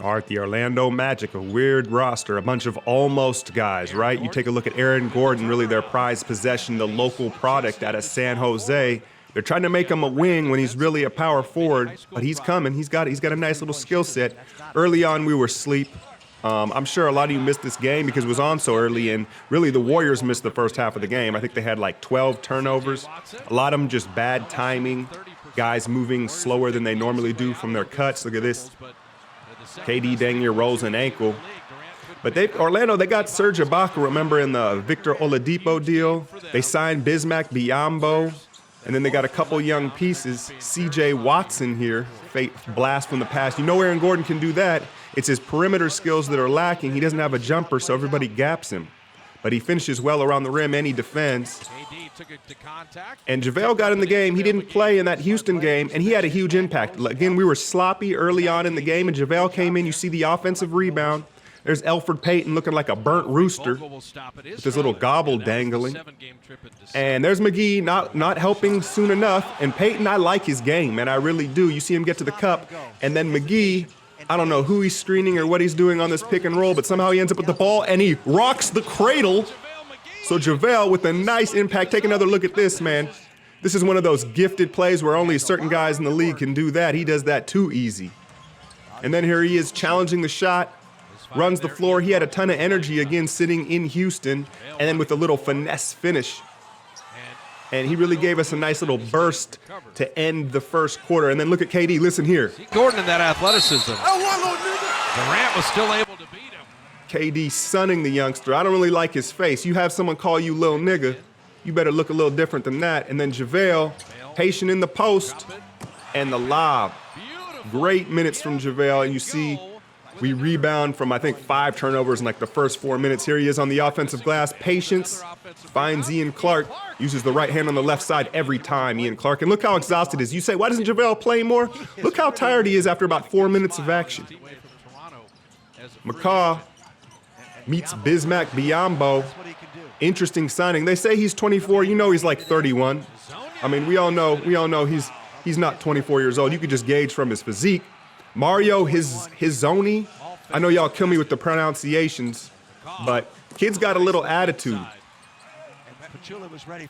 All right, the Orlando Magic, a weird roster, a bunch of almost guys, right? You take a look at Aaron Gordon, really their prized possession, the local product out of San Jose. They're trying to make him a wing when he's really a power forward, but he's coming. He's got a nice little skill set. Early on, we were asleep. I'm sure a lot of you missed this game because it was on so early, and really the Warriors missed the first half of the game. I think they had like 12 turnovers. A lot of them just bad timing, guys moving slower than they normally do from their cuts. Look at this. KD dang near rolls an ankle. But Orlando, they got Serge Ibaka, remember, in the Victor Oladipo deal. They signed Bismack Biyombo. And then they got a couple young pieces. CJ Watson here, blast from the past. You know Aaron Gordon can do that. It's his perimeter skills that are lacking. He doesn't have a jumper, so everybody gaps him. But he finishes well around the rim and he defends. And JaVale got in the game. He didn't play in that Houston game, and he had a huge impact. Again, we were sloppy early on in the game, and JaVale came in. You see the offensive rebound. There's Elfrid Payton looking like a burnt rooster with his little gobble dangling. And there's McGee not helping soon enough. And Payton, I like his game, man. I really do. You see him get to the cup, and then McGee, I don't know who he's screening or what he's doing on this pick and roll, but somehow he ends up with the ball, and he rocks the cradle. So JaVale with a nice impact. Take another look at this, man. This is one of those gifted plays where only certain guys in the league can do that. He does that too easy. And then here he is challenging the shot, runs the floor. He had a ton of energy again sitting in Houston, and then with a little finesse finish. And he really gave us a nice little burst to end the first quarter. And then look at KD. Listen here. Gordon in that athleticism. Durant was still able to beat him. KD sunning the youngster. I don't really like his face. You have someone call you little nigga, you better look a little different than that. And then JaVale, patient in the post, and the lob. Great minutes from JaVale. And you see we rebound from, I think, 5 turnovers in like the first 4 minutes. Here he is on the offensive glass. Patience. Finds Ian Clark. Uses the right hand on the left side every time, Ian Clark. And look how exhausted he is. You say, why doesn't JaVale play more? Look how tired he is after about 4 minutes of action. McCaw meets Bismack Biyombo. Interesting signing. They say he's 24. You know he's like 31. I mean, we all know he's not 24 years old. You could just gauge from his physique. Mario Hezonja. I know y'all kill me with the pronunciations, but kid's got a little attitude.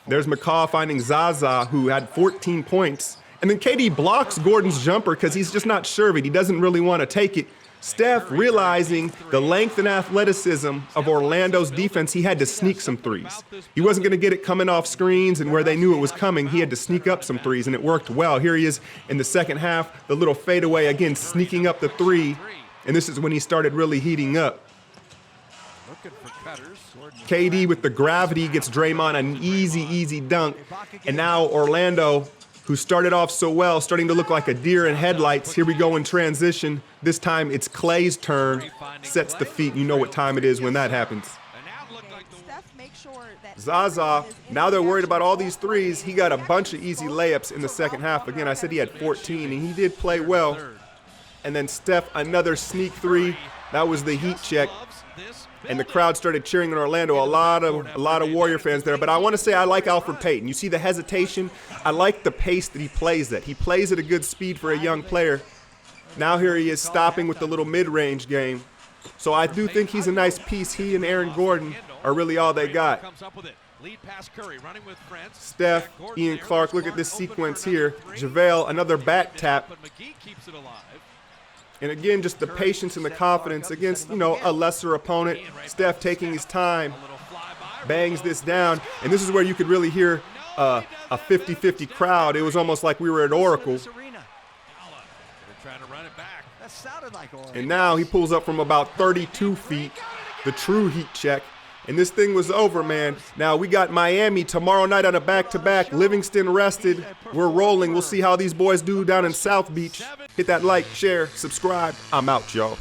There's McCaw finding Zaza, who had 14 points. And then KD blocks Gordon's jumper because he's just not sure of it. He doesn't really want to take it. Steph, realizing the length and athleticism of Orlando's defense, he had to sneak some threes. He wasn't going to get it coming off screens and where they knew it was coming. He had to sneak up some threes, and it worked well. Here he is in the second half, the little fadeaway, again, sneaking up the three. And this is when he started really heating up. KD with the gravity gets Draymond an easy dunk. And now Orlando, who started off so well, starting to look like a deer in headlights. Here we go in transition. This time it's Clay's turn. Sets the feet. You know what time it is when that happens. Zaza, now they're worried about all these threes. He got a bunch of easy layups in the second half. Again, I said he had 14, and he did play well. And then Steph, another sneak three. That was the heat check. And the crowd started cheering in Orlando. A lot of Warrior fans there. But I want to say I like Elfrid Payton. You see the hesitation? I like the pace that he plays at. He plays at a good speed for a young player. Now here he is stopping with the little mid-range game. So I do think he's a nice piece. He and Aaron Gordon are really all they got. Steph, Ian Clark, look at this sequence here. JaVale, another back tap. And again, just the patience and the confidence against, a lesser opponent. Steph taking his time, bangs this down. And this is where you could really hear a 50-50 crowd. It was almost like we were at Oracle. And now he pulls up from about 32 feet, the true heat check. And this thing was over, man. Now we got Miami tomorrow night on a back-to-back. Livingston rested. We're rolling. We'll see how these boys do down in South Beach. Hit that like, share, subscribe. I'm out, y'all.